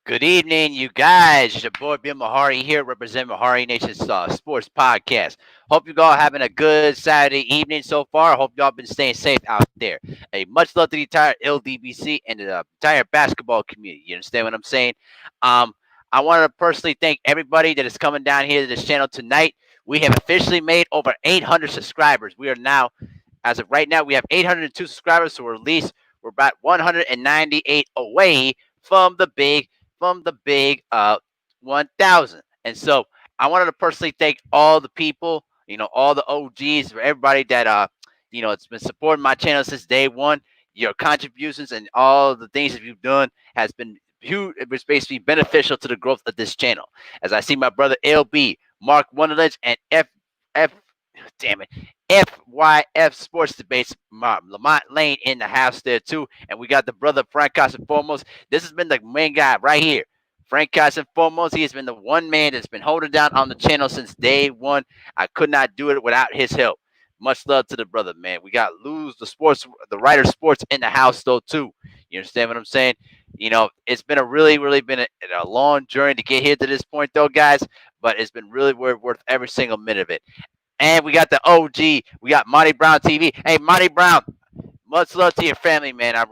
Good evening, you guys. It's your boy Bill Mahari here, representing Mahari Nation's sports podcast. Hope you all having a good Saturday evening so far. Hope y'all been staying safe out there. A much love to the entire LDBC and the entire basketball community. You understand what I'm saying? Um, I want to personally thank everybody that is coming down here to this channel tonight. We have officially made over 800 subscribers. We are now, as of right now, we have 802 subscribers. So we're about 198 away from the big 1000. And so I wanted to personally thank all the people, all the OGs, for everybody that it's been supporting my channel since day one. Your contributions and all the things that you've done has been huge. It was basically beneficial to the growth of this channel. As I see my brother LB, Mark Wonderledge, and F damn it, FYF Sports Debates, Lamont Lane in the house there too. And we got the brother Frank Casa Foremost. This has been the main guy right here. Frank Casa Foremost, he has been the one man that's been holding down on the channel since day one. I could not do it without his help. Much love to the brother, man. We got Luz, the writer sports in the house though too. You understand what I'm saying? It's been a really been a long journey to get here to this point though, guys. But it's been really worth every single minute of it. And we got the OG. We got Monty Brown TV. Hey, Monty Brown, much love to your family, man.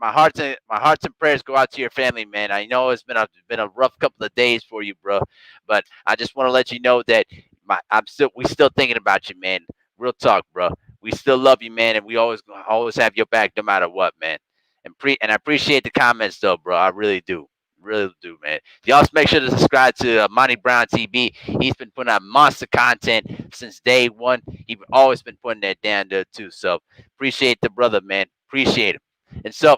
My hearts and prayers go out to your family, man. I know it's been a rough couple of days for you, bro. But I just want to let you know that we still thinking about you, man. Real talk, bro. We still love you, man, and we always have your back no matter what, man. And I appreciate the comments though, bro. I really do. Really do, man. Y'all make sure to subscribe to Monty Brown TV. He's been putting out monster content since day one. He's always been putting that down there too. So appreciate the brother, man. Appreciate him. And so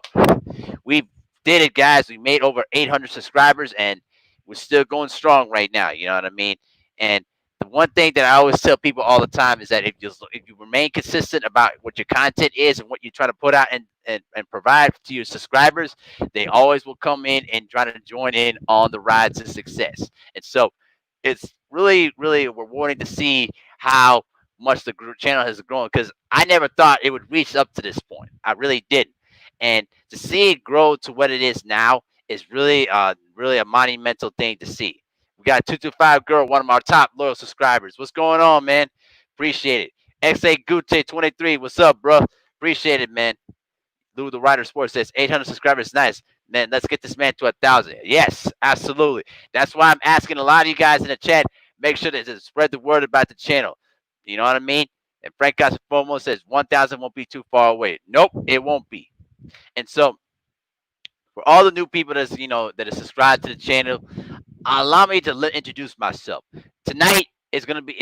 we did it, guys. We made over 800 subscribers, and we're still going strong right now. You know what I mean? And the one thing that I always tell people all the time is that if you remain consistent about what your content is and what you're trying to put out and provide to your subscribers, they always will come in and try to join in on the ride to success. And so it's really rewarding to see how much the channel has grown, because I never thought it would reach up to this point. I really didn't. And to see it grow to what it is now is really a monumental thing to see. We got 225 Girl, one of our top loyal subscribers. What's going on, man? Appreciate it. XA Gute 23, what's up, bro? Appreciate it, man. Lou the Writer Sports says 800 subscribers, nice. Man, let's get this man to 1,000. Yes, absolutely. That's why I'm asking a lot of you guys in the chat, make sure to spread the word about the channel. You know what I mean? And Frank Casafomo says 1,000 won't be too far away. Nope, it won't be. And so, for all the new people that are subscribed to the channel, allow me to introduce myself. Tonight is gonna be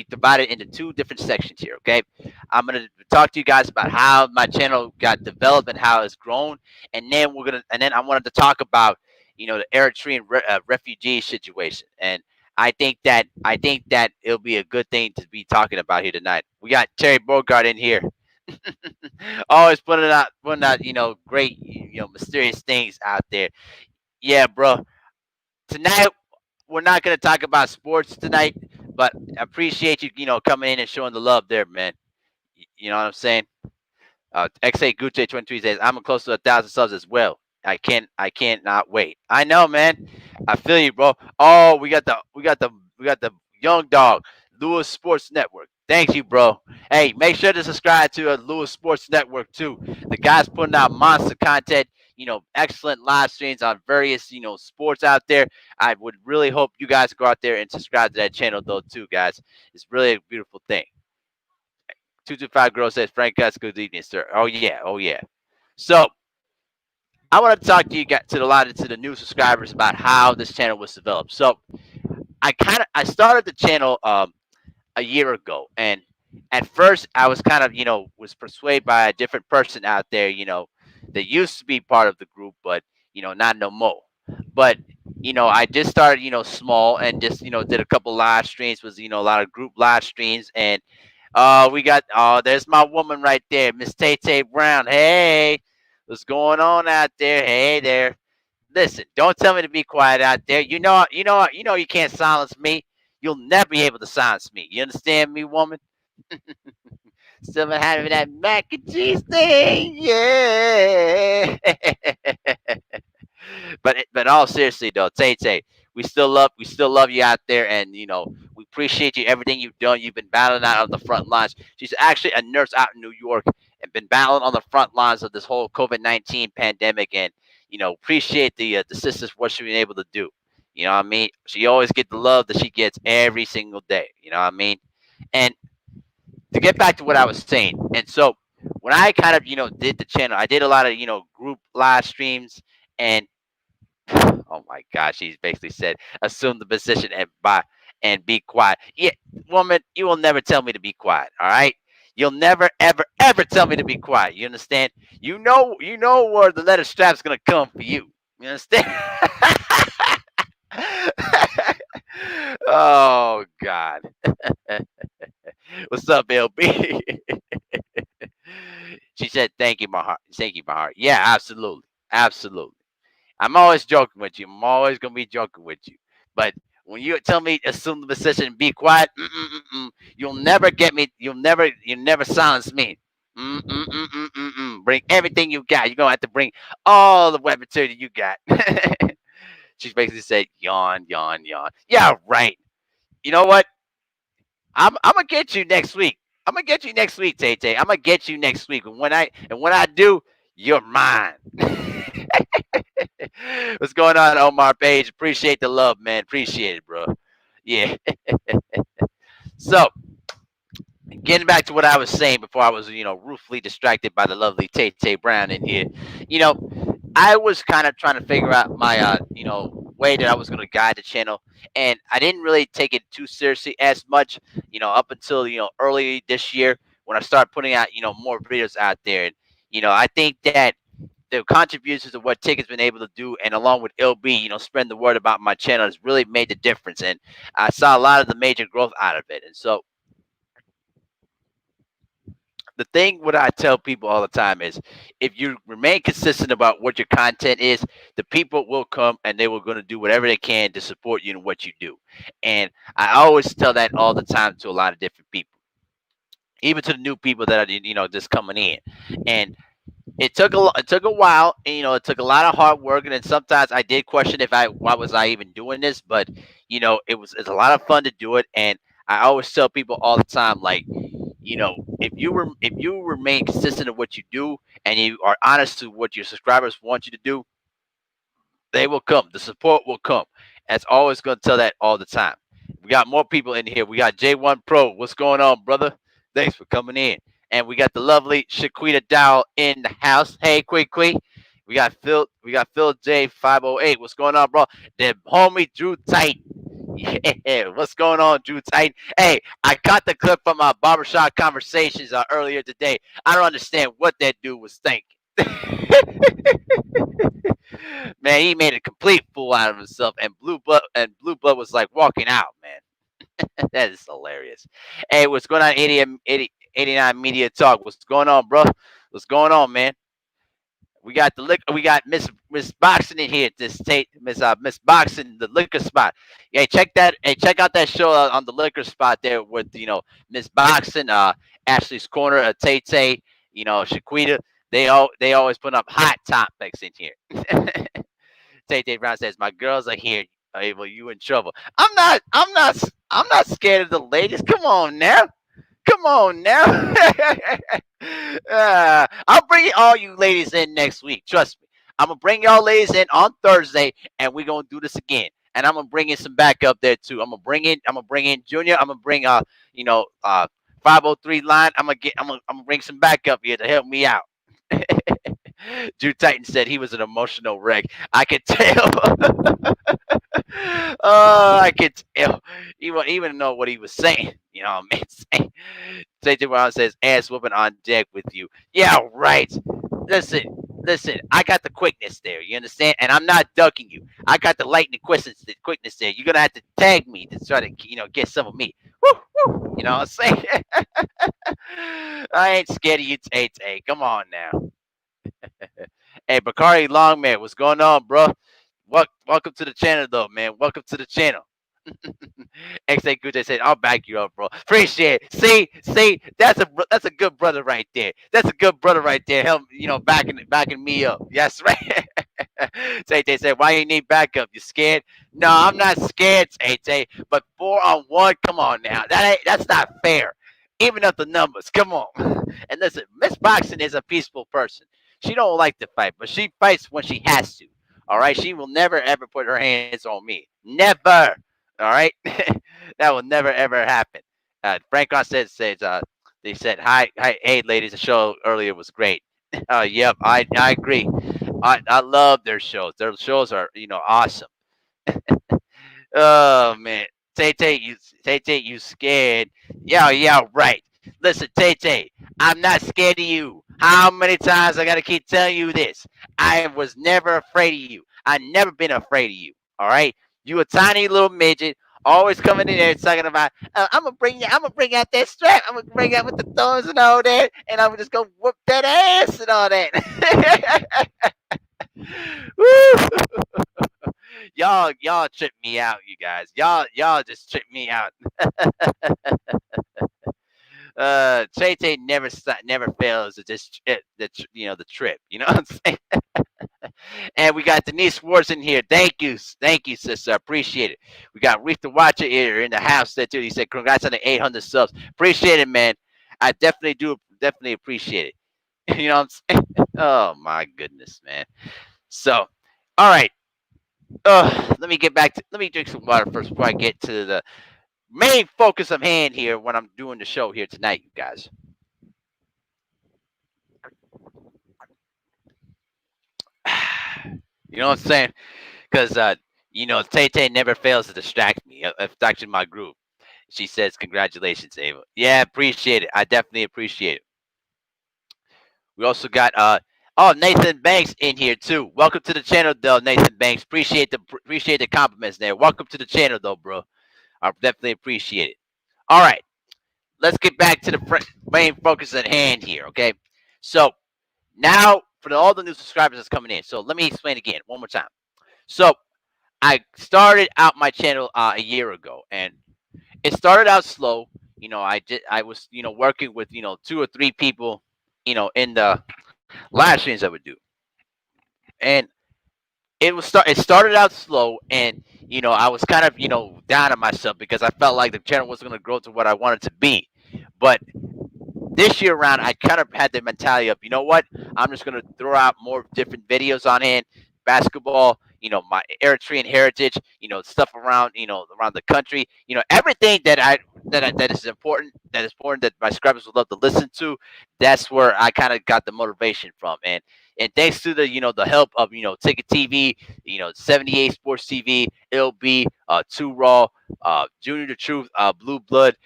divided into two different sections here. Okay, I'm gonna talk to you guys about how my channel got developed and how it's grown, and then I wanted to talk about the Eritrean refugee situation. And I think that it'll be a good thing to be talking about here tonight. We got Terry Bogart in here. Always putting out great mysterious things out there. Yeah, bro. Tonight we're not gonna talk about sports tonight, but I appreciate you coming in and showing the love there, man. You know what I'm saying? XA Gucci 23 says I'm close to 1,000 subs as well. I can't not wait. I know, man. I feel you, bro. Oh, we got the young dog, Lewis Sports Network. Thank you, bro. Hey, make sure to subscribe to Lewis Sports Network too. The guy's putting out monster content. Excellent live streams on various sports out there. I would really hope you guys go out there and subscribe to that channel though too, guys. It's really a beautiful thing. 225 Girl says Frank Gus, good evening, sir. Oh yeah, oh yeah. So I want to talk to you guys to the new subscribers about how this channel was developed. So I started the channel a year ago, and at first I was kind of was persuaded by a different person out there that used to be part of the group, but not no more. But I just started small, and just did a couple live streams, was a lot of group live streams. And we got there's my woman right there, Miss Tay Tay Brown. Hey, what's going on out there? Hey there. Listen, don't tell me to be quiet out there. You can't silence me. You'll never be able to silence me. You understand me, woman? Still been having that mac and cheese thing, yeah. But all seriously though, Tay Tay, we still love you out there, and we appreciate you everything you've done. You've been battling out on the front lines. She's actually a nurse out in New York and been battling on the front lines of this whole COVID-19 pandemic, and appreciate the sisters what she's been able to do. You know what I mean? She always get the love that she gets every single day. You know what I mean? And to get back to what I was saying, and so when I kind of did the channel, I did a lot of group live streams, and oh my gosh, he basically said assume the position and be quiet. Yeah, woman, you will never tell me to be quiet. All right, you'll never ever ever tell me to be quiet. You understand? You know where the leather strap's gonna come for you. You understand? Oh God, what's up, LB? She said, "Thank you, my heart. Thank you, my heart." Yeah, absolutely, absolutely. I'm always joking with you. I'm always gonna be joking with you. But when you tell me assume the position and be quiet, you'll never get me. You never silence me. Bring everything you got. You're gonna have to bring all the weaponry that you got. She basically said, yawn, yawn, yawn. Yeah, right. You know what? I'm gonna get you next week. I'm gonna get you next week, Tay Tay. I'm gonna get you next week. And when I do, you're mine. What's going on, Omar Page? Appreciate the love, man. Appreciate it, bro. Yeah. So, getting back to what I was saying before I was, ruefully distracted by the lovely Tay Tay Brown in here. You know, I was kind of trying to figure out my, way that I was going to guide the channel, and I didn't really take it too seriously as much, up until early this year when I started putting out, more videos out there. And I think that the contributions of what Tick has been able to do, and along with LB, spreading the word about my channel has really made the difference. And I saw a lot of the major growth out of it. And so the thing what I tell people all the time is if you remain consistent about what your content is, the people will come and they will going to do whatever they can to support you in what you do. And I always tell that all the time to a lot of different people, even to the new people that are just coming in. And it took a while, and it took a lot of hard work, and then sometimes I did question if why was I even doing this, but it's a lot of fun to do it. And I always tell people all the time, like, if you remain consistent in what you do and you are honest to what your subscribers want you to do, they will come. The support will come. That's always going to tell that all the time. We got more people in here. We got J1 Pro. What's going on, brother? Thanks for coming in. And we got the lovely Shaquita Dowell in the house. Hey, quick. We got Phil. We got Phil J508. What's going on, bro? The homie Drew Tight. Yeah, what's going on, Drew Tight? Hey, I got the clip from our barbershop conversations earlier today. I don't understand what that dude was thinking. Man, he made a complete fool out of himself, and Blue Blood was like walking out, man. That is hilarious. Hey, what's going on, 89 Media Talk? What's going on, bro? What's going on, man? We got we got Miss Boxing in here. This Tate Miss Boxing, the liquor spot. Yeah, check that. Hey, check out that show on the liquor spot there with Miss Boxing, Ashley's Corner, Tay Tay, Shaquita. They always put up hot topics in here. Tay Tay Brown says, "My girls are here. Hey, well, you in trouble. I'm not. I'm not scared of the ladies. Come on now. Come on now." I'll bring all you ladies in next week. Trust me. I'm gonna bring y'all ladies in on Thursday, and we're gonna do this again. And I'm gonna bring in some back up there too. I'm gonna bring in Junior. I'm gonna bring 503 line. I'm gonna bring some back up here to help me out. Drew Titan said he was an emotional wreck. I could tell. Oh, I could tell. He wouldn't even know what he was saying. You know what I mean? Tay Brown says, ass whooping on deck with you. Yeah, right. Listen, I got the quickness there. You understand? And I'm not ducking you. I got the lightning quickness there. You're going to have to tag me to try to, get some of me. Woo, woo. You know what I'm saying? I ain't scared of you, Tay Tay. Come on now. Hey, Bakari Longman, what's going on, bro? Welcome to the channel, though, man. Welcome to the channel. XA Gucci said, "I'll back you up, bro. Appreciate it. See, that's a good brother right there. That's a good brother right there. Help, backing me up. Yes, right." Tay Tay said, "Why you need backup? You scared?" No, I'm not scared, Tay Tay. But 4-on-1, come on now. That's not fair. Even up the numbers. Come on. And listen, Miss Boxing is a peaceful person. She don't like to fight, but she fights when she has to. All right. She will never ever put her hands on me. Never. All right. That will never ever happen. Francon says they said hi, hey ladies. The show earlier was great. Yep, I agree. I love their shows. Their shows are awesome. Oh man, Tay Tay, you scared? Yeah, yeah, right. Listen, Tay Tay, I'm not scared of you. How many times I gotta keep telling you this? I was never afraid of you. I never been afraid of you. All right, you a tiny little midget, always coming in there talking about. I'm gonna bring out that strap. I'm gonna bring out with the thorns and all that, and I'm just gonna whoop that ass and all that. Woo! Y'all trip me out, you guys. Y'all just trip me out. Tay Tay never fails to just the trip. You know what I'm saying? And we got Denise Schwartz in here. Thank you, sister. Appreciate it. We got Reef the Watcher here in the house there too. He said, "Congrats on the 800 subs. Appreciate it, man. I definitely appreciate it." You know what I'm saying? Oh my goodness, man. So, all right. Let me get back to. Let me drink some water first before I get to the main focus of hand here when I'm doing the show here tonight, you guys. You know what I'm saying? Because Tay Tay never fails to distract me, distract my group. She says, "Congratulations, Ava." Yeah, appreciate it. I definitely appreciate it. We also got Nathan Banks in here too. Welcome to the channel, though, Nathan Banks. Appreciate the compliments there. Welcome to the channel, though, bro. I definitely appreciate it. All right, let's get back to the main focus at hand here. Okay, so now for all the new subscribers that's coming in. So let me explain again one more time. So I started out my channel a year ago, and it started out slow. I was working with 2 or 3 people, in the live streams I would do, and it started out slow, and I was kind of down on myself because I felt like the channel wasn't going to grow to what I wanted to be, but this year around, I kind of had the mentality of, you know what, I'm just gonna throw out more different videos on hand, basketball, my Eritrean heritage, stuff around, around the country, everything that is important that my subscribers would love to listen to. That's where I kind of got the motivation from, and thanks to the help of Ticket TV, 78 Sports TV, LB, Two Raw, Junior the Truth, Blue Blood,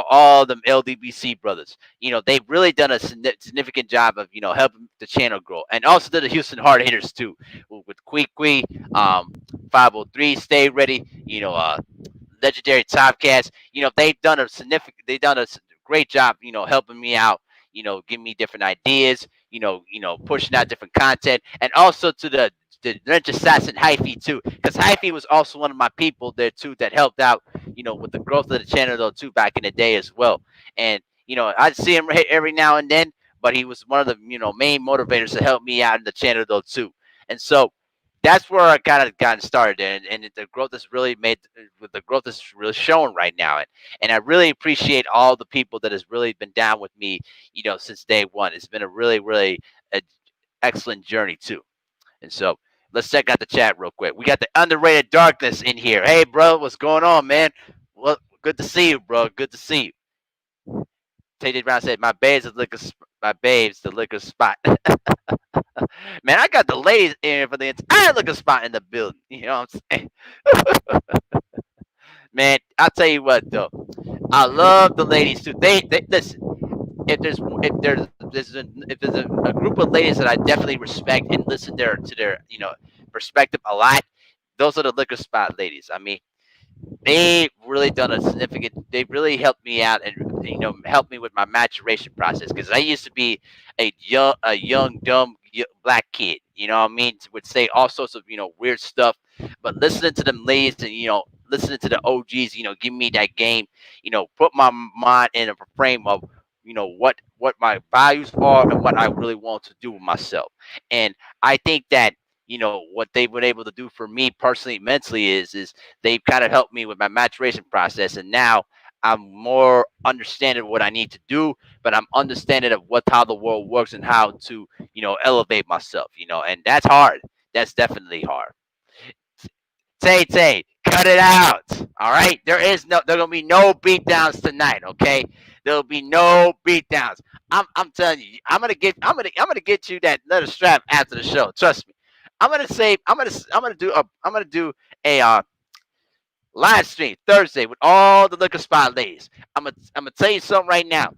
all them LDBC brothers. They've really done a significant job of helping the channel grow, and also to the Houston Hard Hitters too, with Quee, 503, Stay Ready, legendary Topcats. They've done a great job, helping me out, giving me different ideas, pushing out different content, and also to the Ninja Assassin Hyphy too, because Hyphy was also one of my people there too that helped out, with the growth of the channel though too back in the day as well. And I'd see him every now and then, but he was one of the main motivators to help me out in the channel though too. And so that's where I kind of gotten started, and the growth is really made. The growth is really shown right now, and I really appreciate all the people that has really been down with me, since day one. It's been a really, really excellent journey too. And so let's check out the chat real quick. We got the underrated darkness in here. Hey, bro, what's going on, man? Well, good to see you, bro. Good to see you. Tay Tay Brown said, my babes, the liquor spot." Man, I got the ladies in for the entire liquor spot in the building. You know what I'm saying? Man, I'll tell you what though. I love the ladies too. They listen. If there's a group of ladies that I definitely respect and listen to their perspective a lot, those are the liquor spot ladies. I mean, they really done a significant. They really helped me out and helped me with my maturation process, because I used to be a young dumb black kid. You know what I mean? Would say all sorts of weird stuff, but listening to them ladies and listening to the OGs, give me that game, put my mind in a frame of what my values are and what I really want to do with myself. And I think that what they've been able to do for me personally, mentally is they've kind of helped me with my maturation process, and now I'm more understanding of what I need to do, but I'm understanding of what how the world works and how to elevate myself. And that's hard. That's definitely hard. Tay Tay, cut it out. All right, there gonna be no beatdowns tonight. Okay, there'll be no beatdowns. I'm telling you, I'm gonna get you that leather strap after the show. Trust me. I'm gonna do a live stream Thursday with all the liquor spot ladies. I'm gonna tell you something right now.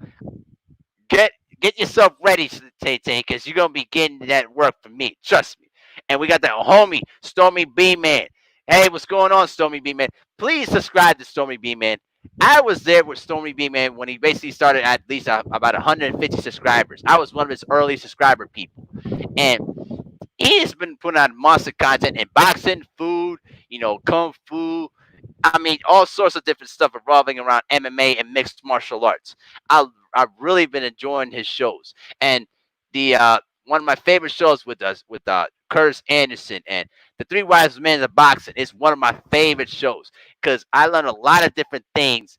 Get get yourself ready, Tay Tay, because you're gonna be getting that work from me. Trust me. And we got that homie Stormy B Man. Hey, what's going on, Stormy B Man? Please subscribe to Stormy B Man. I was there with Stormy B Man when he basically started at least about 150 subscribers. I was one of his early subscriber people, and he has been putting out monster content in boxing, food, kung fu, I mean, all sorts of different stuff revolving around MMA and mixed martial arts. I've really been enjoying his shows, and the one of my favorite shows with Curtis Anderson and the Three Wise Men of Boxing is one of my favorite shows because I learned a lot of different things.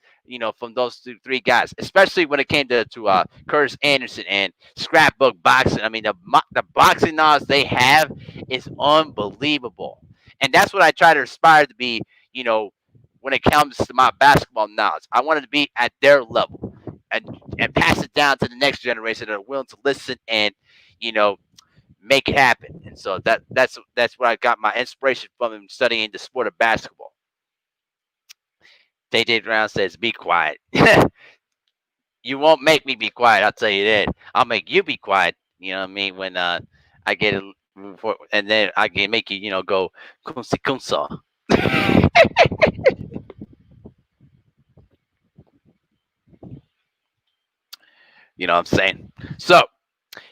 From those three guys, especially when it came to Curtis Anderson and Scrapbook Boxing. I mean, the boxing knowledge they have is unbelievable, and that's what I try to aspire to be. You know, when it comes to my basketball knowledge. I wanted to be at their level and pass it down to the next generation that are willing to listen and, you know, make it happen. And so that's where I got my inspiration from in studying the sport of basketball. Tay Tay Brown says, "Be quiet." You won't make me be quiet. I'll tell you that. I'll make you be quiet. You know what I mean? When I get it, and then I can make you, go kunsa kunsa. You know what I'm saying? So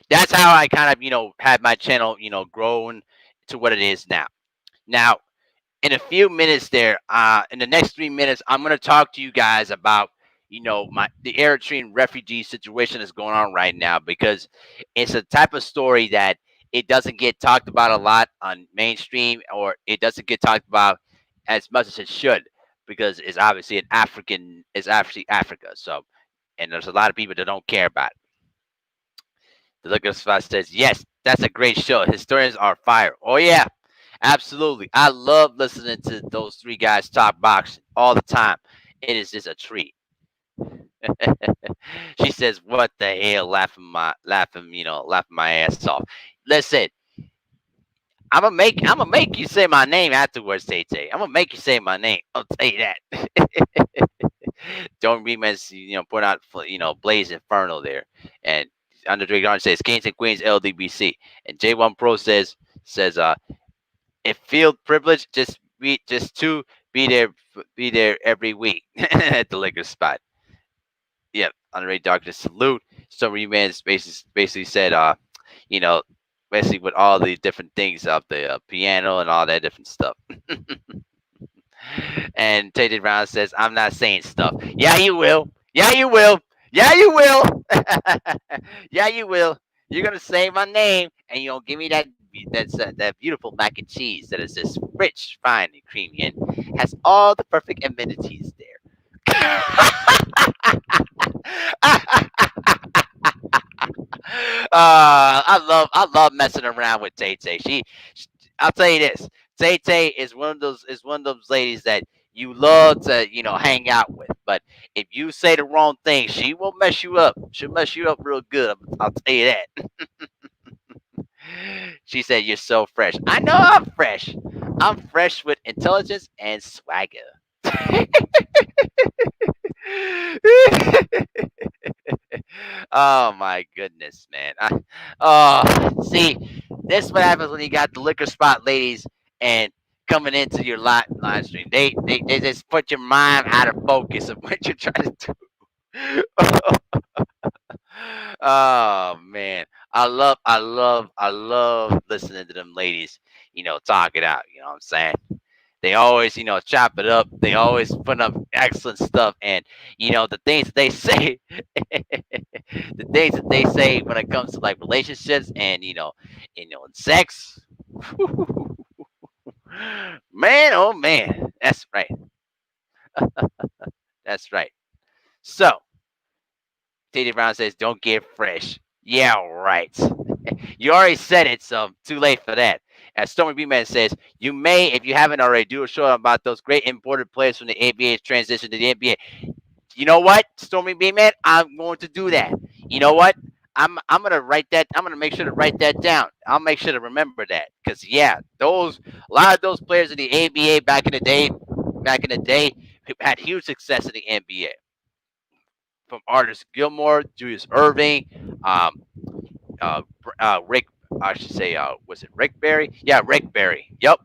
that's how I kind of, had my channel, grown to what it is now. Now, in a few minutes there, in the next 3 minutes, I'm going to talk to you guys about, the Eritrean refugee situation that's going on right now because it's a type of story that it doesn't get talked about a lot on mainstream or it doesn't get talked about as much as it should because it's actually Africa. So, and there's a lot of people that don't care about it. The Liquor Spot says, yes, that's a great show. Historians are fire. Oh, yeah, absolutely. I love listening to those three guys talk boxing all the time. It is just a treat. She says, what the hell, laughing my ass off. Listen, I'm gonna make you say my name afterwards, Tay Tay. I'm gonna make you say my name. I'll tell you that. Don't remix, put out, Blaze Inferno there. And Andre Garnett says Kings and Queens LDBC. And J1 Pro says if field privilege just to be there every week at the liquor spot. Yep, Andre Darkness salute. So man basically said you know basically with all the different things of the piano and all that different stuff. And Tay Tay Brown says, I'm not saying stuff. Yeah, you will. Yeah, you will. Yeah, you will. Yeah, you will. You're gonna say my name, and you're gonna give me that beautiful mac and cheese that is just rich, fine, and creamy, and has all the perfect amenities there. I love messing around with Tay Tay. I'll tell you this. Tay Tay is one of those ladies that you love to hang out with. But if you say the wrong thing, she will mess you up. She'll mess you up real good. I'll tell you that. She said you're so fresh. I know I'm fresh. I'm fresh with intelligence and swagger. Oh my goodness, man. See, this is what happens when you got the liquor spot ladies and coming into your live stream. They just put your mind out of focus of what you're trying to do. Oh man. I love listening to them ladies, talk it out, you know what I'm saying? They always, chop it up. They always put up excellent stuff, and the things that they say, the things that they say when it comes to like relationships and and sex. Man, oh man, that's right. That's right. So, Tay Tay Brown says, "Don't get fresh." Yeah, right. You already said it, so too late for that. As Stormy B Man says, you may, if you haven't already, do a show about those great imported players from the ABA's transition to the NBA. You know what, Stormy B Man, I'm going to do that. You know what? I'm gonna write that. I'm gonna make sure to write that down. I'll make sure to remember that because yeah, those a lot of those players in the ABA back in the day, had huge success in the NBA. From Artis Gilmore, Julius Irving, Rick. I should say, was it Rick Barry? Yeah, Rick Barry. Yep,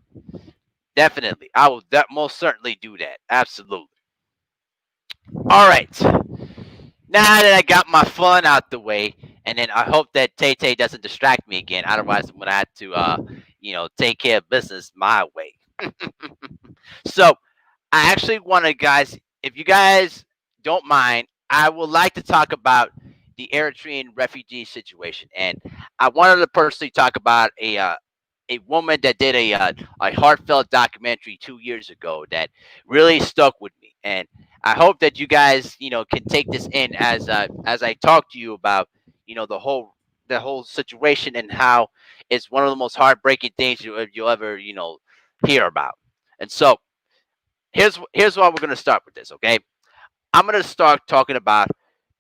definitely. I will most certainly do that. Absolutely. All right. Now that I got my fun out the way, and then I hope that Tay Tay doesn't distract me again. Otherwise, I'm gonna have to, take care of business my way. So I actually want to, guys, if you guys don't mind, I would like to talk about the Eritrean refugee situation, and I wanted to personally talk about a woman that did a heartfelt documentary 2 years ago that really stuck with me, and I hope that you guys can take this in as I talk to you about the whole situation and how it's one of the most heartbreaking things you'll ever hear about. And so here's why we're gonna start with this. Okay, I'm gonna start talking about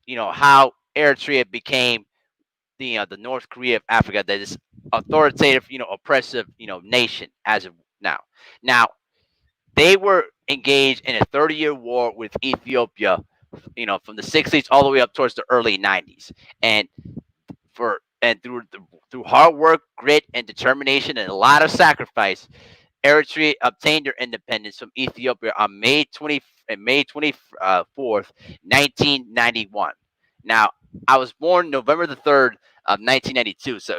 how Eritrea became the North Korea of Africa, that is authoritative, oppressive, nation as of now. Now they were engaged in a 30-year war with Ethiopia, from the 60s all the way up towards the early 90s, and through hard work, grit, and determination, and a lot of sacrifice, Eritrea obtained their independence from Ethiopia on May 24th, 1991. Now, I was born November the 3rd of 1992, so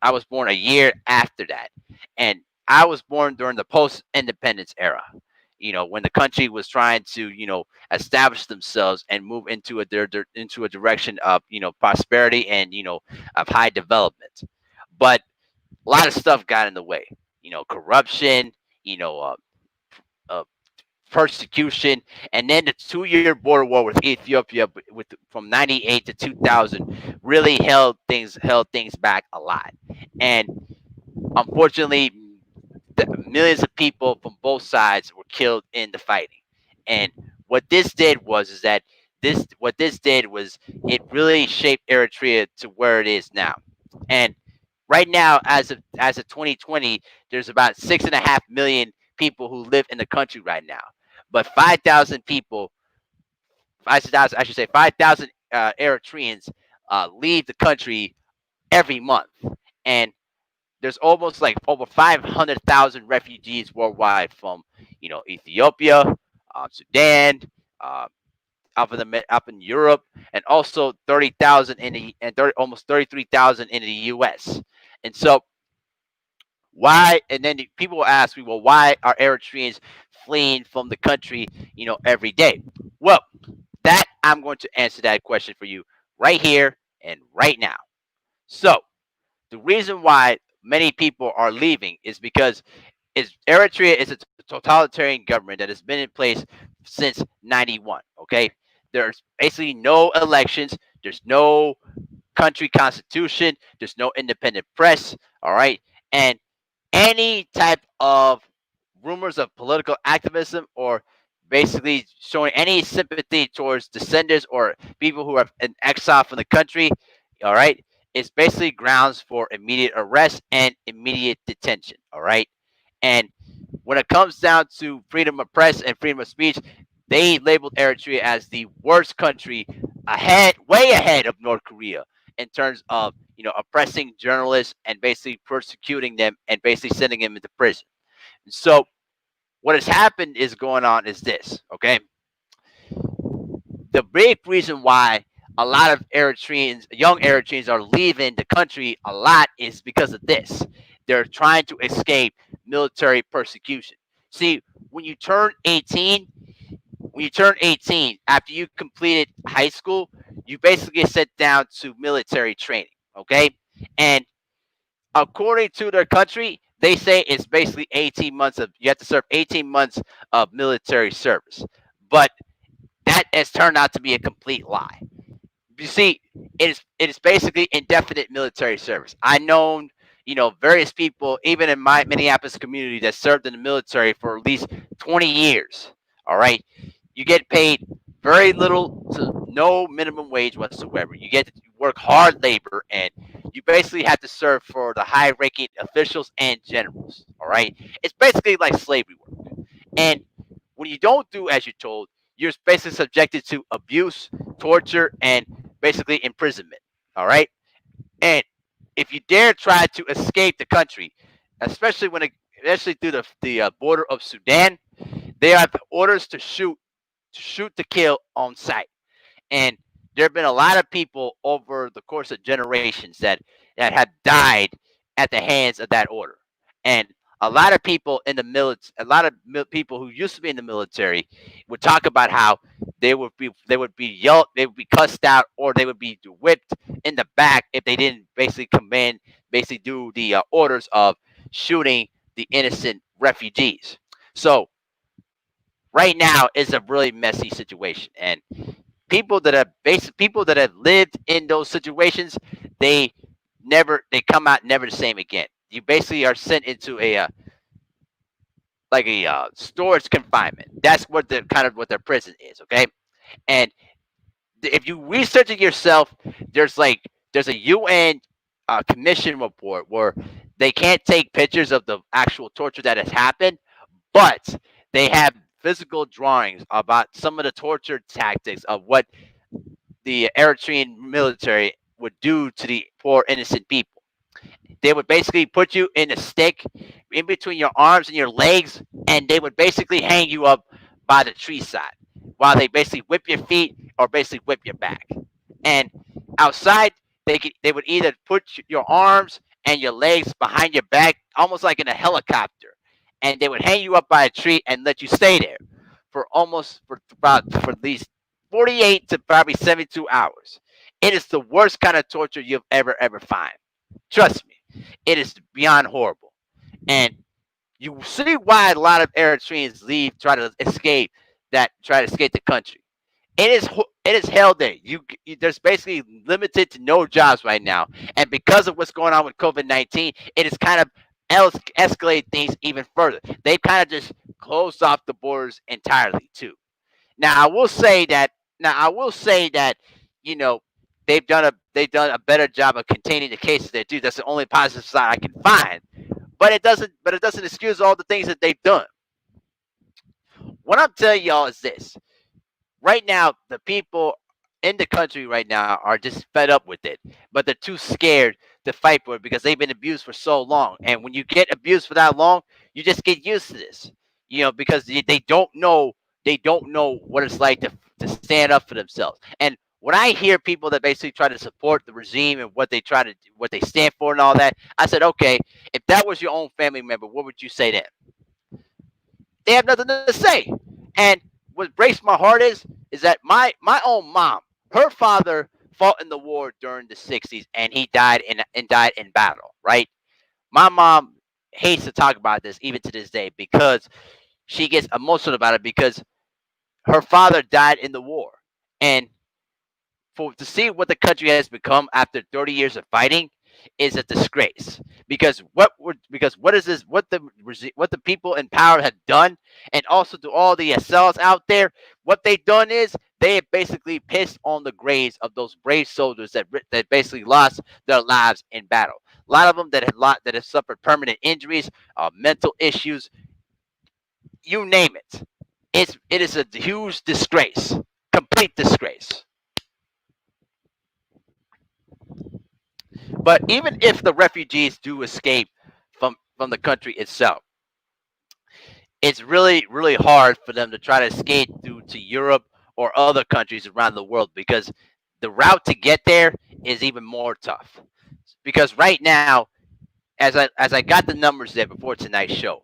I was born a year after that, and I was born during the post-independence era. When the country was trying to, establish themselves and move into a direction of, prosperity and, of high development. But a lot of stuff got in the way. Corruption, you know, uh, uh, persecution, and then the 2-year border war with Ethiopia, from '98 to 2000, really held things back a lot. And unfortunately, millions of people from both sides were killed in the fighting. And what this did was is that this did was it really shaped Eritrea to where it is now. And right now, as of 2020, there's about 6.5 million people who live in the country right now. But 5,000 people, 5,000, I should say, 5,000 Eritreans leave the country every month, and there's almost like over 500,000 refugees worldwide from Ethiopia, Sudan, uh, up in Europe, and also 30,000 almost 33,000 in the U.S. And so why? And then people will ask me, well, why are Eritreans fleeing from the country, every day? Well, that I'm going to answer that question for you right here and right now. So the reason why many people are leaving is because Eritrea is a totalitarian government that has been in place since '91. Okay, there's basically no elections. There's no country constitution. There's no independent press. All right, and any type of rumors of political activism or basically showing any sympathy towards descendants or people who are in exile from the country, all right, it's basically grounds for immediate arrest and immediate detention. All right, and when it comes down to freedom of press and freedom of speech, they labeled Eritrea as the worst country, way ahead of North Korea in terms of oppressing journalists and basically persecuting them and basically sending them into prison. So what has happened is going on is this, okay? The big reason why a lot of young Eritreans, are leaving the country a lot is because of this. They're trying to escape military persecution. See, when you turn 18, after you completed high school, you basically get sent down to military training, okay? And according to their country, they say it's basically 18 months of you have to serve 18 months of military service, but that has turned out to be a complete lie. You see, it is basically indefinite military service. I known various people, even in my Minneapolis community, that served in the military for at least 20 years. All right, you get paid very little to no minimum wage whatsoever. You get to work hard labor, and you basically have to serve for the high-ranking officials and generals. All right, it's basically like slavery work. And when you don't do as you're told, you're basically subjected to abuse, torture, and basically imprisonment. All right. And if you dare try to escape the country, especially especially through the border of Sudan, they have orders to kill on sight. And there have been a lot of people over the course of generations that have died at the hands of that order. And a lot of people in the military, a lot of people who used to be in the military, would talk about how they would be yelled, they would be cussed out, or they would be whipped in the back if they didn't basically do the orders of shooting the innocent refugees. So right now is a really messy situation, and people that have lived in those situations, they they come out never the same again. You basically are sent into a storage confinement. That's what the kind of what their prison is. Okay, and if you research it yourself, there's a UN commission report where they can't take pictures of the actual torture that has happened, but they have physical drawings about some of the torture tactics of what the Eritrean military would do to the poor innocent people. They would basically put you in a stick in between your arms and your legs, and they would basically hang you up by the tree side while they basically whip your feet or basically whip your back. And outside, they would either put your arms and your legs behind your back, almost like in a helicopter, and they would hang you up by a tree and let you stay there for at least 48 to probably 72 hours. It is the worst kind of torture you'll ever find. Trust me, it is beyond horrible. And you see why a lot of Eritreans leave, try to escape the country. It is hell there. There's basically limited to no jobs right now, and because of what's going on with COVID-19, it has kind of escalated things even further. They've kind of just closed off the borders entirely too. Now I will say that. Now I will say that you know they've done a better job of containing the cases there too. That's the only positive side I can find. But it doesn't excuse all the things that they've done. What I'm telling y'all is this: right now, the people in the country right now are just fed up with it, but they're too scared to fight for it because they've been abused for so long. And when you get abused for that long, you just get used to this, because they don't know what it's like to stand up for themselves. And when I hear people that basically try to support the regime and what they stand for and all that, I said, okay, if that was your own family member, what would you say then? They have nothing to say. And what breaks my heart is that my own mom, her father fought in the war during the 60s, and he died in battle, right? My mom hates to talk about this even to this day because she gets emotional about it because her father died in the war. And for to see what the country has become after 30 years of fighting is a disgrace. Because what is this? What the people in power have done, and also to all the SLs out there, what they've done is they have basically pissed on the graves of those brave soldiers that basically lost their lives in battle. A lot of them that have suffered permanent injuries, mental issues, you name it. It is a huge disgrace, complete disgrace. But even if the refugees do escape from the country itself, it's really really hard for them to try to escape through to Europe or other countries around the world because the route to get there is even more tough. Because right now, as I got the numbers there before tonight's show,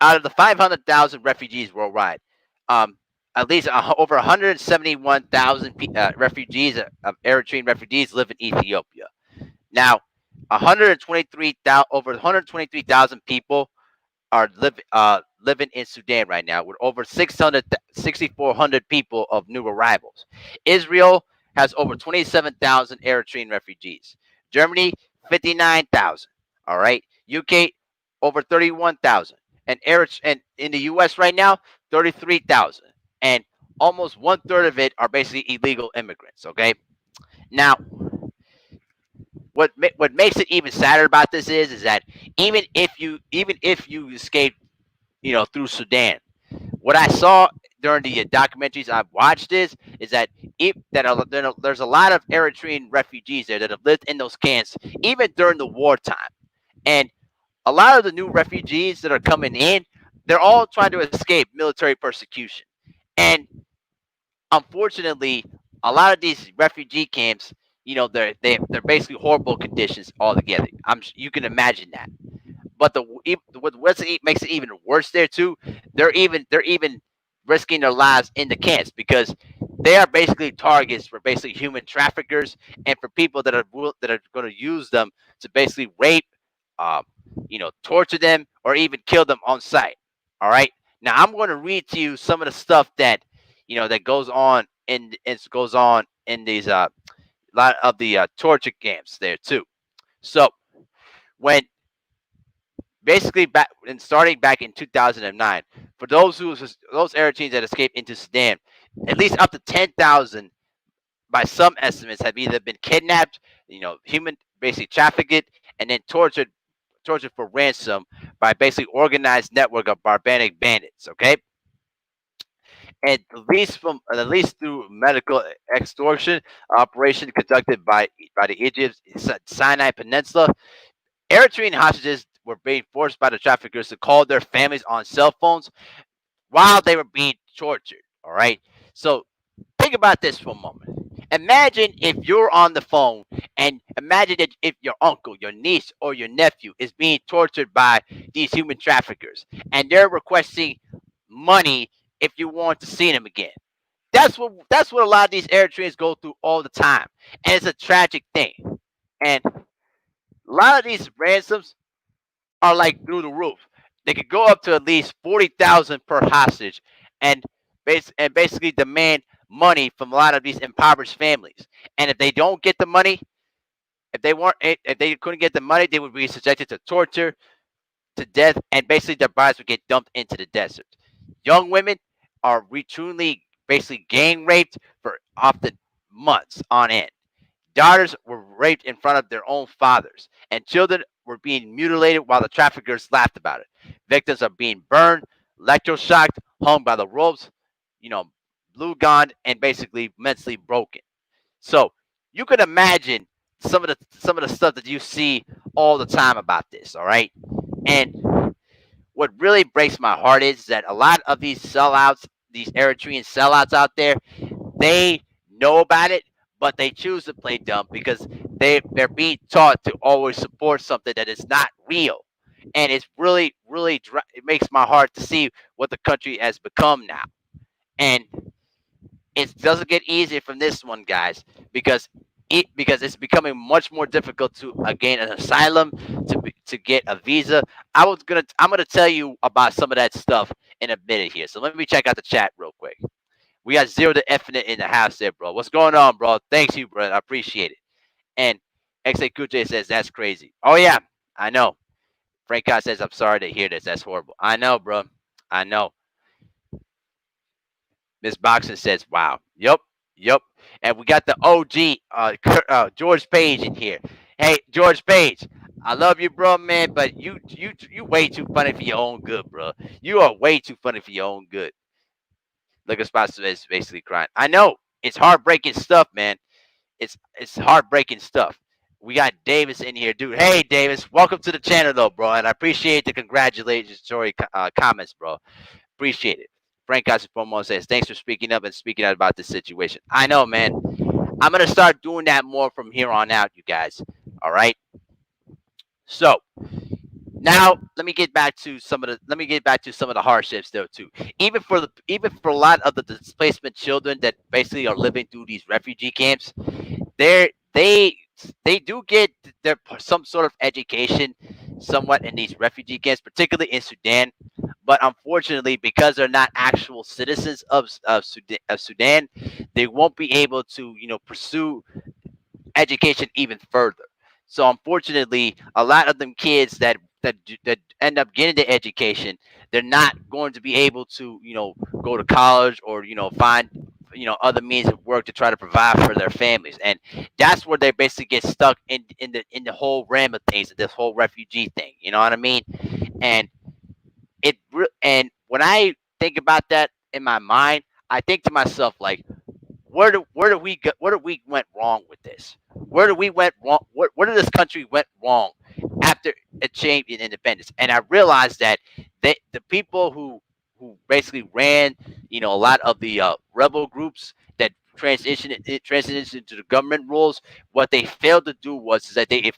out of the 500,000 refugees worldwide, um, at least over 171,000 refugees of Eritrean refugees live in Ethiopia. Now, over 123,000 people are living in Sudan right now, with over 6,400 people of new arrivals. Israel has over 27,000 Eritrean refugees. Germany, 59,000. All right. UK, over 31,000. And in the US right now, 33,000. And almost one third of it are basically illegal immigrants. Okay. Now, what makes it even sadder about this is that even if you escape, through Sudan, what I saw during the documentaries I've watched is that there's a lot of Eritrean refugees there that have lived in those camps even during the wartime, and a lot of the new refugees that are coming in, they're all trying to escape military persecution, and unfortunately, a lot of these refugee camps, they're basically horrible conditions altogether. You can imagine that. But makes it even worse there too. They're even risking their lives in the camps because they are basically targets for basically human traffickers and for people that are going to use them to basically rape, um, torture them or even kill them on site. All right. Now I'm going to read to you some of the stuff that goes on in these lot of the torture camps there too. So when basically back and starting back in 2009, for those Eritreans that escaped into Sudan, at least up to 10,000 by some estimates have either been kidnapped, human basically trafficked, and then tortured for ransom by basically organized network of barbaric bandits. Okay, and at least through medical extortion operation conducted by the Egypt Sinai Peninsula, Eritrean hostages were being forced by the traffickers to call their families on cell phones while they were being tortured. All right. So think about this for a moment. Imagine if you're on the phone and imagine that if your uncle, your niece, or your nephew is being tortured by these human traffickers and they're requesting money if you want to see them again. That's what a lot of these Eritreans go through all the time. And it's a tragic thing. And a lot of these ransoms are like through the roof. They could go up to at least 40,000 per hostage, and basically demand money from a lot of these impoverished families. And if they don't get the money, if they couldn't get the money, they would be subjected to torture, to death, and basically their bodies would get dumped into the desert. Young women are routinely basically gang raped for often months on end. Daughters were raped in front of their own fathers, and children were being mutilated while the traffickers laughed about it. Victims are being burned, electroshocked, hung by the ropes, you know, blue gone, and basically mentally broken. So you can imagine some of the stuff that you see all the time about this. All right, and what really breaks my heart is that a lot of these sellouts, these Eritrean sellouts out there, they know about it, but they choose to play dumb because they're being taught to always support something that is not real, and it's really it makes my heart to see what the country has become now, and it doesn't get easier from this one, guys, because because it's becoming much more difficult to gain an asylum, to get a visa. I'm gonna tell you about some of that stuff in a minute here. So let me check out the chat real quick. We got Zero to Infinite in the house there, bro. What's going on, bro? Thanks you, bro. I appreciate it. And XA Kuche says that's crazy. Oh yeah, I know. Frank Scott says I'm sorry to hear this. That's horrible. I know, bro. I know. Miss Boxon says, "Wow, yep." And we got the OG George Page in here. Hey, George Page, I love you, bro, man, but you way too funny for your own good, bro. You are way too funny for your own good. Look at Spots is basically crying. I know it's heartbreaking stuff, man. It's heartbreaking stuff. We got Davis in here, dude. Hey, Davis, welcome to the channel, though, bro, and I appreciate the congratulatory comments, bro. Appreciate it. Frank Castropomo says, thanks for speaking up and speaking out about this situation. I know, man. I'm going to start doing that more from here on out, you guys. All right. So now let me get back to some of the hardships though too. Even for a lot of the displacement children that basically are living through these refugee camps, they they do get some sort of education somewhat in these refugee camps, particularly in Sudan. But unfortunately, because they're not actual citizens of Sudan, they won't be able to, pursue education even further. So unfortunately, a lot of them kids that end up getting the education, they're not going to be able to, go to college or find other means of work to try to provide for their families, and that's where they basically get stuck in the whole ram of things, this whole refugee thing. You know what I mean? And and when I think about that in my mind, I think to myself like, where do we went wrong with this? Where do we went wrong? Where did this country went wrong after it changed in independence? And I realized that the people who basically ran, a lot of the rebel groups that transitioned into the government rules, what they failed to do was is that they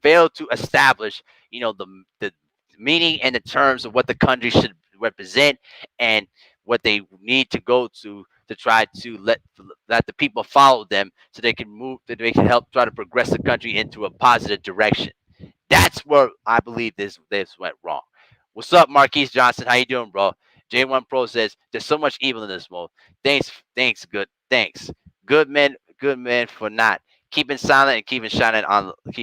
failed to establish, the meaning and the terms of what the country should represent, and what they need to go to try to let the people follow them, so they can move, that they can help try to progress the country into a positive direction. That's where I believe this went wrong. What's up, Marquise Johnson? How you doing, bro? J1 Pro says there's so much evil in this world. Thanks, good men for not keeping silent and keep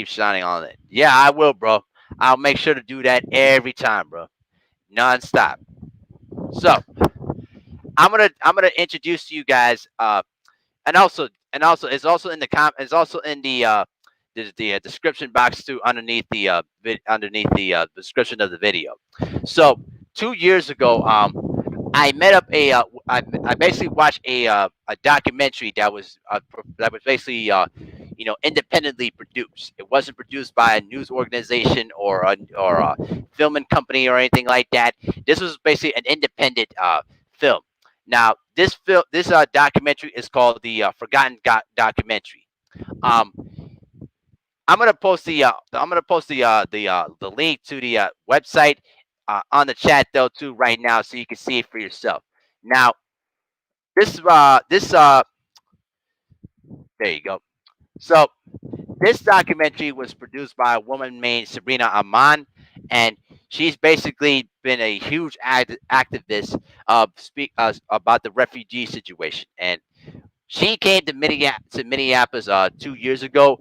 shining on it. Yeah, I will, bro. I'll make sure to do that every time, bro, nonstop. So I'm gonna introduce to you guys, and also it's also in the description box too, underneath the description of the video. So 2 years ago, I met up I basically watched a documentary that was basically independently produced. It wasn't produced by a news organization or a filming company or anything like that. This was basically an independent film. Now this documentary is called the Forgotten Documentary. Um, I'm gonna post the link to the website on the chat though too right now, so you can see it for yourself. Now this there you go. So this documentary was produced by a woman named Sabrina Aman, and she's basically been a huge activist about the refugee situation. And she came to Minneapolis 2 years ago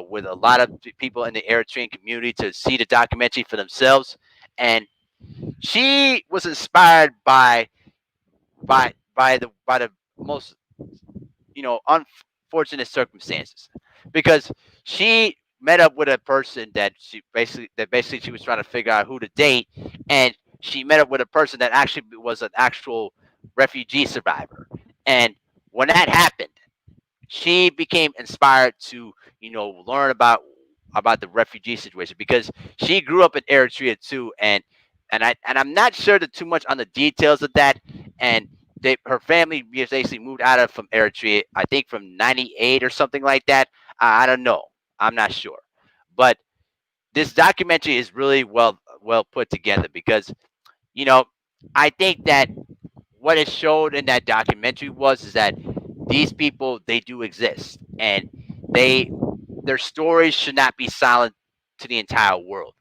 with a lot of people in the Eritrean community to see the documentary for themselves. And she was inspired by the most unfortunate circumstances, because she met up with a person that basically she was trying to figure out who to date, and she met up with a person that actually was an actual refugee survivor. And when that happened, she became inspired to learn about the refugee situation, because she grew up in Eritrea too, and I'm not sure too much on the details of that. And her family basically moved out of from Eritrea, I think from '98 or something like that. I don't know, I'm not sure, but this documentary is really well put together, because you know I think that what it showed in that documentary was is that these people, they do exist, and they their stories should not be silent to the entire world.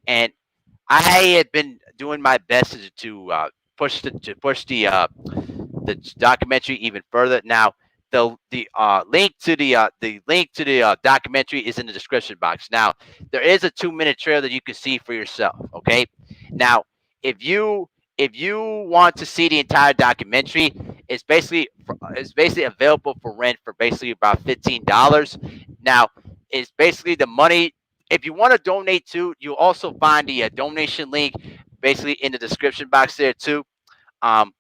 And I had been doing my best to push the documentary even further. Now, the link to the documentary is in the description box. Now, there is a 2 minute trailer that you can see for yourself. Okay. Now, if you if you want to see the entire documentary, it's basically available for rent for basically about $15. Now, it's basically the money. If you want to donate to, you'll also find the donation link basically in the description box there too. Um,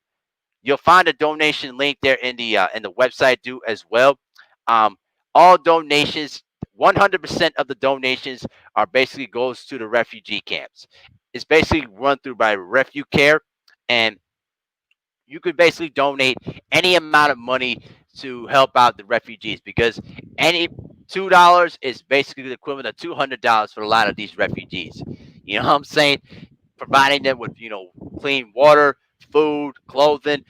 You'll find a donation link there in the website too as well. Um, all donations, 100% of the donations are basically goes to the refugee camps. It's basically run through by Refugee Care, and you could basically donate any amount of money to help out the refugees, because any $2 is basically the equivalent of $200 for a lot of these refugees. You know what I'm saying? Providing them with clean water, food, clothing,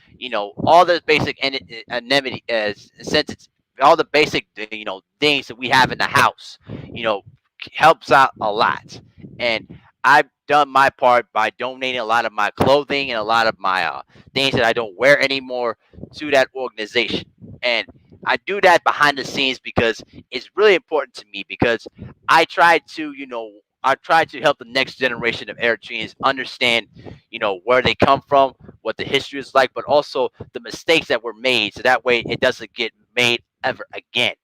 all the basic necessities, all the basic things that we have in the house, you know helps out a lot. And I've done my part by donating a lot of my clothing and a lot of my things that I don't wear anymore to that organization. And I do that behind the scenes because it's really important to me, because I try to, I try to help the next generation of Eritreans understand, where they come from, what the history is like, but also the mistakes that were made, so that way it doesn't get made ever again.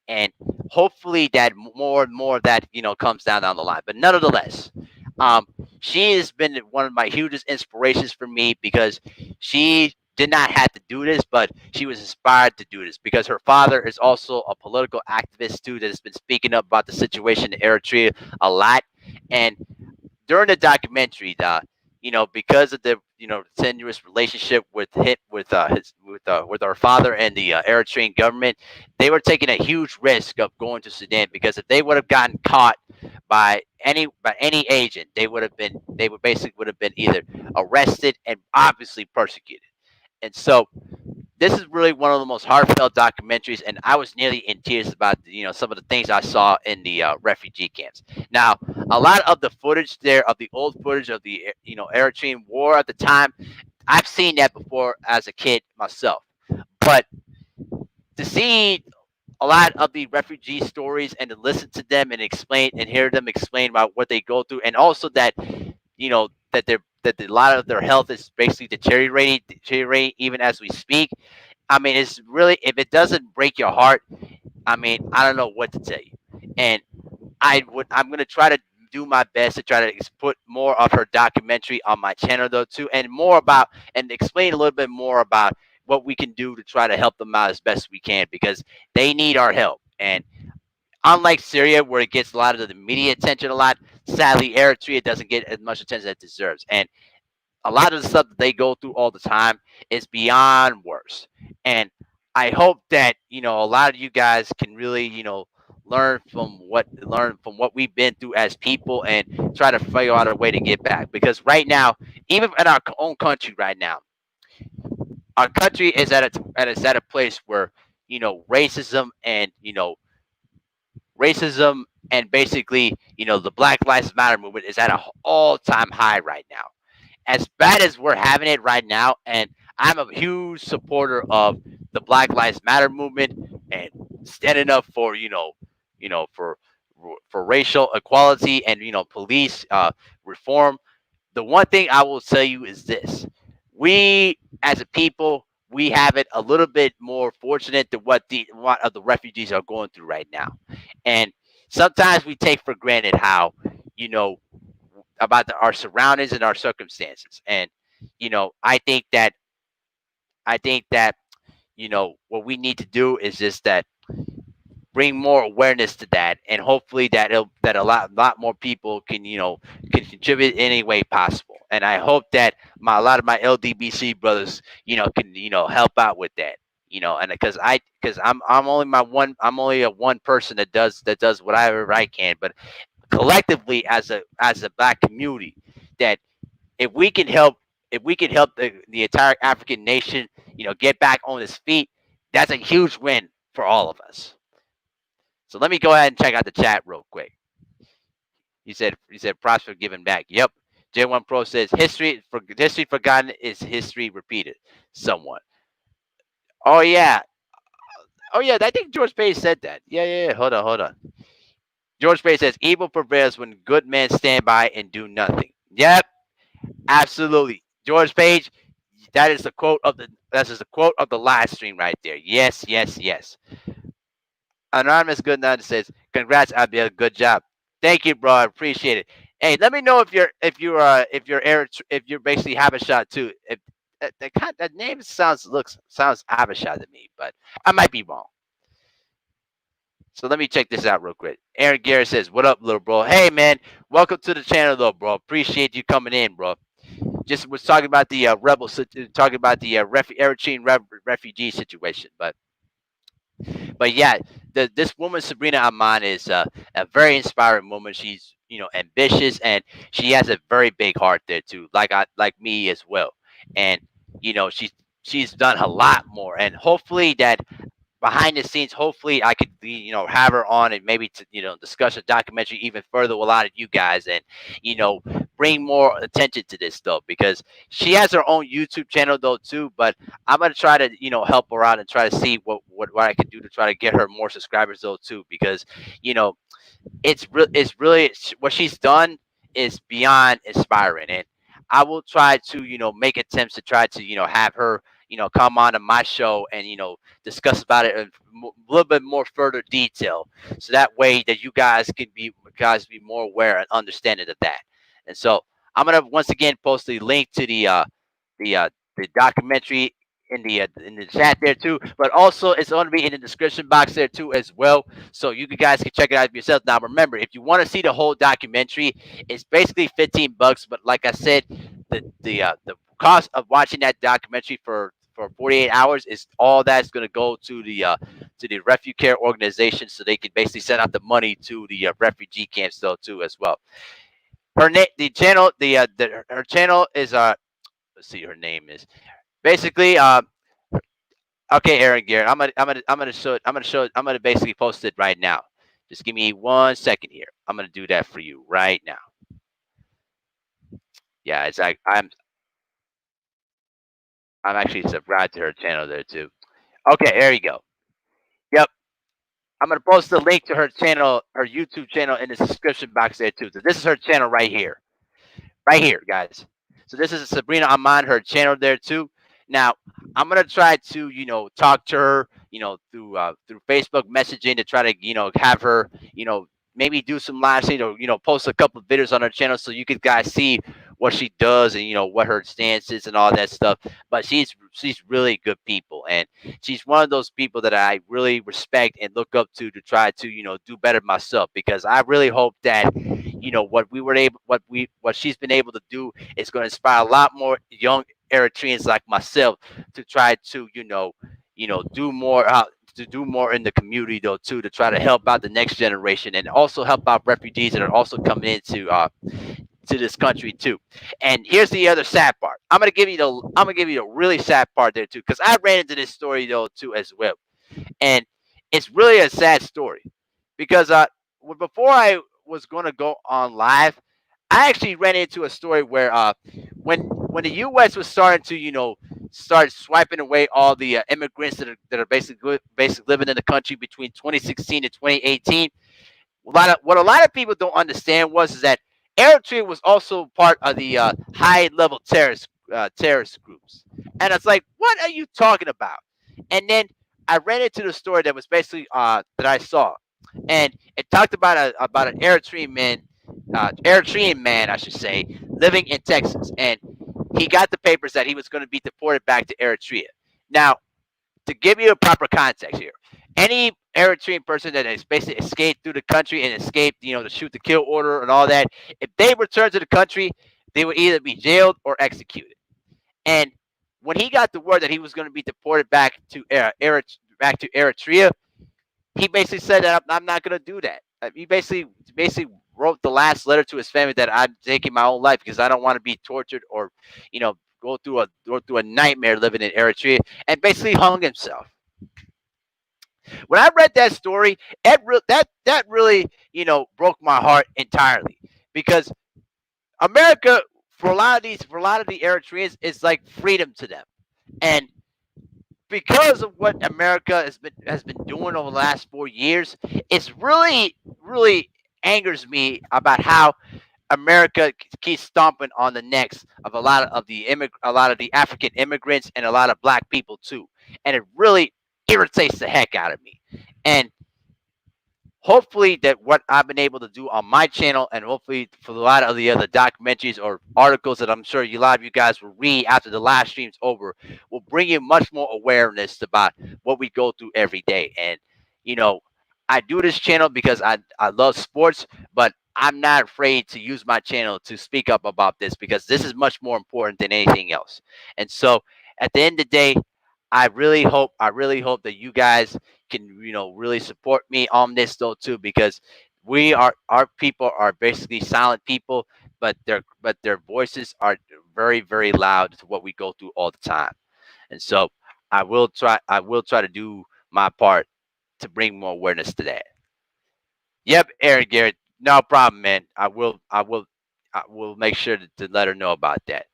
And hopefully that more and more of that, comes down the line. But nonetheless, um, she has been one of my hugest inspirations for me, because she did not have to do this, but she was inspired to do this because her father is also a political activist too, that has been speaking up about the situation in Eritrea a lot. And during the documentary, because of the tenuous relationship with our father and the Eritrean government, they were taking a huge risk of going to Sudan, because if they would have gotten caught by any agent, they would basically either arrested and obviously persecuted. And so this is really one of the most heartfelt documentaries, and I was nearly in tears about some of the things I saw in the refugee camps. Now, a lot of the footage there, of the old footage of the Eritrean war at the time, I've seen that before as a kid myself. But to see a lot of the refugee stories and to listen to them and explain and hear them explain about what they go through, and also that a lot of their health is basically deteriorating even as we speak. I mean, it's really, if it doesn't break your heart, I mean, I don't know what to tell you. And I'm gonna try to do my best to try to put more of her documentary on my channel though too, and more about, and explain a little bit more about what we can do to try to help them out as best we can, because they need our help. And unlike Syria, where it gets a lot of the media attention a lot, sadly Eritrea doesn't get as much attention as it deserves. And a lot of the stuff that they go through all the time is beyond worse. And I hope that a lot of you guys can really learn from what we've been through as people, and try to figure out a way to get back. Because right now, even in our own country, right now, our country is at a place where racism and basically the Black Lives Matter movement is at an all-time high right now, as bad as we're having it right now. And I'm a huge supporter of the Black Lives Matter movement, and standing up for for racial equality, and police reform. The one thing I will tell you is this: we as a people, we have it a little bit more fortunate than what of the refugees are going through right now. And sometimes we take for granted how you know about our surroundings and our circumstances. And I think that what we need to do is just that bring more awareness to that, and hopefully that a lot more people can contribute in any way possible. And I hope that a lot of my LDBC brothers can help out with that. And because I'm only a one person that does whatever I can. But collectively, as a black community, that if we can help if we can help the entire African nation get back on its feet, that's a huge win for all of us. So let me go ahead and check out the chat real quick. You said props for giving back. Yep. J1 Pro says history forgotten is history repeated. Somewhat. Oh yeah. Oh yeah. I think George Page said that. Yeah. Hold on. George Page says evil prevails when good men stand by and do nothing. Yep. Absolutely. George Page, that is the quote of the live stream right there. Yes. Anonymous Good Night says, "Congrats, Abiel. Good job. Thank you, bro. I appreciate it. Hey, let me know if you're basically Habashah too. If that name sounds Habashah to me, but I might be wrong. So let me check this out real quick. Aaron Garrett says, "What up, little bro? Hey, man. Welcome to the channel, though, bro. Appreciate you coming in, bro. Just was talking about the talking about the Eritrean refugee situation, but yeah, this woman Sabrina Aman is a very inspiring woman. She's ambitious, and she has a very big heart there too, like me as well. And she's done a lot more, and hopefully that behind the scenes, hopefully I could be, have her on and maybe to, discuss a documentary even further with a lot of you guys and, you know, bring more attention to this though, because she has her own YouTube channel though too. But I'm gonna try to, help her out and try to see what I can do to try to get her more subscribers though too, because, you know, it's really what she's done is beyond inspiring, and I will try to make attempts to try to have her come on to my show and discuss about it in a little bit more further detail, so that way that you guys be more aware and understanding of that. And so I'm gonna once again post the link to the uh, the documentary in the chat there too, but also it's going to be in the description box there too as well, so you guys can check it out yourself. Now remember, if you want to see the whole documentary, it's basically $15, but like I said, the cost of watching that documentary for 48 hours is all that's going to go to the refugee care organization, so they can basically send out the money to the refugee camps though too as well. The channel, her channel is let's see, her name is basically okay, Aaron Garrett. I'm gonna show it. I'm gonna basically post it right now. Just give me 1 second here. I'm gonna do that for you right now. Yeah, it's like I'm actually subscribed to her channel there too. Okay, there you go. Yep. I'm gonna post the link to her channel, her YouTube channel, in the description box there too. So this is her channel right here, guys. So this is Sabrina Aman, her channel there too. Now I'm gonna try to talk to her through Facebook messaging to try to have her maybe do some live stream or post a couple of videos on her channel so you could guys see what she does and what her stance is and all that stuff. But she's really good people, and she's one of those people that I really respect and look up to try to do better myself, because I really hope that what she's been able to do is going to inspire a lot more young Eritreans like myself to try to do more to do more in the community though too, to try to help out the next generation and also help out refugees that are also coming into to this country too. And here's the other sad part. I'm gonna give you the really sad part there too, because I ran into this story though too as well, and it's really a sad story because before I was going to go on live, I actually ran into a story where when the U.S. was starting to start swiping away all the immigrants that are basically living in the country between 2016 and 2018. A lot of people don't understand was is that Eritrea was also part of the high level terrorist groups, and it's like, what are you talking about? And then I ran into the story that was basically that I saw, and it talked about an Eritrean man, I should say, living in Texas, and he got the papers that he was going to be deported back to Eritrea. Now, to give you a proper context here, any Eritrean person that has basically escaped through the country and escaped, the shoot to kill order and all that, if they return to the country, they would either be jailed or executed. And when he got the word that he was going to be deported back to Eritrea, he basically said that I'm not going to do that. He basically wrote the last letter to his family that I'm taking my own life because I don't want to be tortured or, go through a nightmare living in Eritrea, and basically hung himself. When I read that story, that really broke my heart entirely, because America, for a lot of the Eritreans, is like freedom to them, and because of what America has been doing over the last 4 years, it's really angers me about how America keeps stomping on the necks of a lot of the African immigrants and a lot of black people too, and it really irritates the heck out of me. And hopefully that what I've been able to do on my channel, and hopefully for a lot of the other documentaries or articles that I'm sure a lot of you guys will read after the live stream's over, will bring you much more awareness about what we go through every day. And you know, I do this channel because I love sports, but I'm not afraid to use my channel to speak up about this, because this is much more important than anything else. And so at the end of the day, I really hope that you guys can really support me on this though too, because our people are basically silent people, but their voices are very loud to what we go through all the time. And so I will try to do my part to bring more awareness to that. Yep, Aaron Garrett, no problem, man. I will make sure to let her know about that.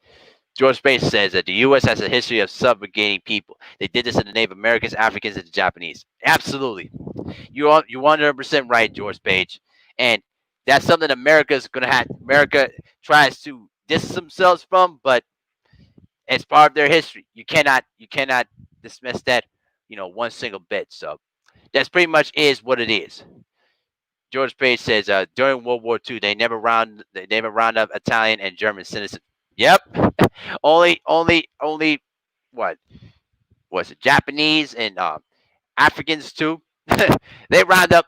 George Space says that the U.S. has a history of subjugating people. They did this to the Native Americans, Africans, and the Japanese. Absolutely, you 100% right, George Page, and that's something America's gonna have. America tries to distance themselves from, but it's part of their history. You cannot dismiss that, one single bit. So that's pretty much is what it is. George Page says during World War II they never round up Italian and German citizens. Yep, only what was it? Japanese and Africans too. They round up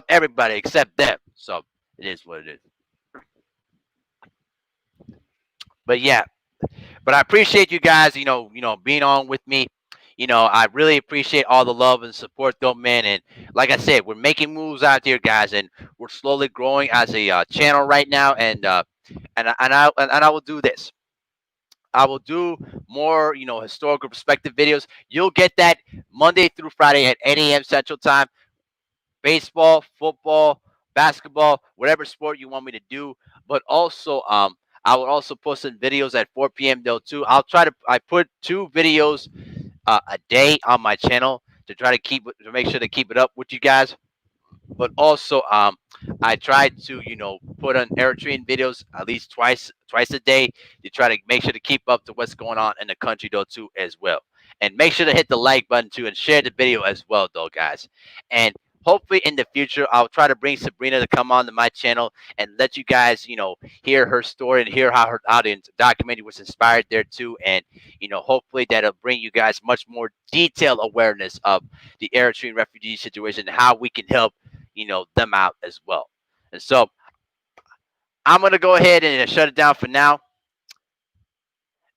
everybody except them. So it is what it is. But yeah, but I appreciate you guys, being on with me. I really appreciate all the love and support, though, man. And like I said, we're making moves out there, guys, and we're slowly growing as a channel right now. And I will do this. I will do more, historical perspective videos. You'll get that Monday through Friday at 8 a.m. Central Time. Baseball, football, basketball, whatever sport you want me to do. But also, I will also post some videos at 4 p.m. though too. I put 2 videos a day on my channel to try to make sure to keep it up with you guys. But also, I try to put on Eritrean videos at least twice a day to try to make sure to keep up to what's going on in the country though too as well. And make sure to hit the like button too and share the video as well though, guys. And hopefully in the future I'll try to bring Sabrina to come on to my channel and let you guys hear her story and hear how the documentary was inspired there too. And hopefully that'll bring you guys much more detailed awareness of the Eritrean refugee situation and how we can help them out as well. And so I'm gonna go ahead and shut it down for now.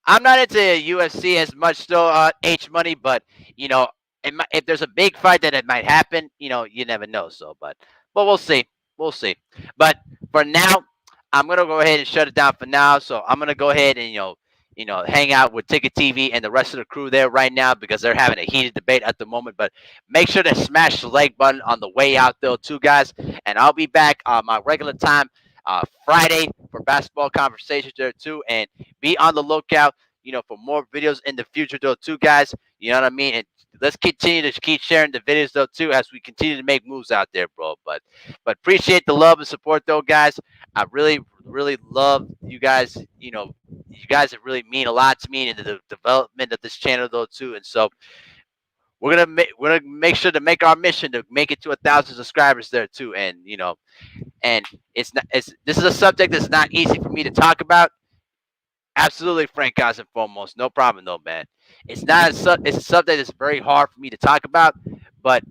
I'm not into UFC as much though, H Money, but you know, if there's a big fight that it might happen, you never know. So, but we'll see. But for now, I'm gonna go ahead and shut it down for now. So I'm gonna go ahead and hang out with Ticket TV and the rest of the crew there right now because they're having a heated debate at the moment. But make sure to smash the like button on the way out though, too, guys. And I'll be back on my regular time. Friday for basketball conversations there too, and be on the lookout for more videos in the future though too, guys. You know what I mean? And let's continue to keep sharing the videos though too as we continue to make moves out there, bro. But appreciate the love and support though, guys. I really, really love you guys. You guys have really mean a lot to me in the development of this channel though too. And so we're gonna make sure to make our mission to make it to 1,000 subscribers there too. And this is a subject that's not easy for me to talk about. Absolutely, Frank, guys and foremost, no problem though, man. It's a subject that's very hard for me to talk about, but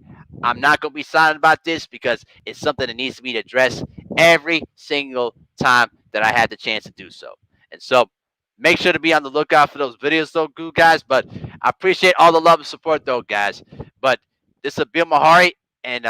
I'm not gonna be silent about this because it's something that needs to be addressed every single time that I had the chance to do so. And so make sure to be on the lookout for those videos though, good guys. But I appreciate all the love and support though, guys. But this is Bill Mahari and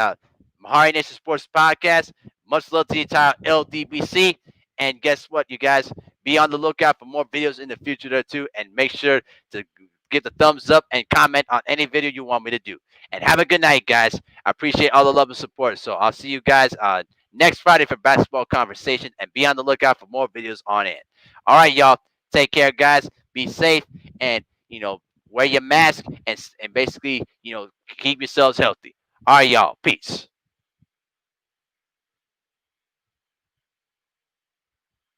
Mahari Nation Sports Podcast. Much love to the entire LDBC. And guess what, you guys? Be on the lookout for more videos in the future there too. And make sure to give the thumbs up and comment on any video you want me to do. And have a good night, guys. I appreciate all the love and support. So I'll see you guys next Friday for basketball conversation. And be on the lookout for more videos on it. All right, y'all. Take care, guys. Be safe and wear your mask and basically keep yourselves healthy. All right, y'all. Peace.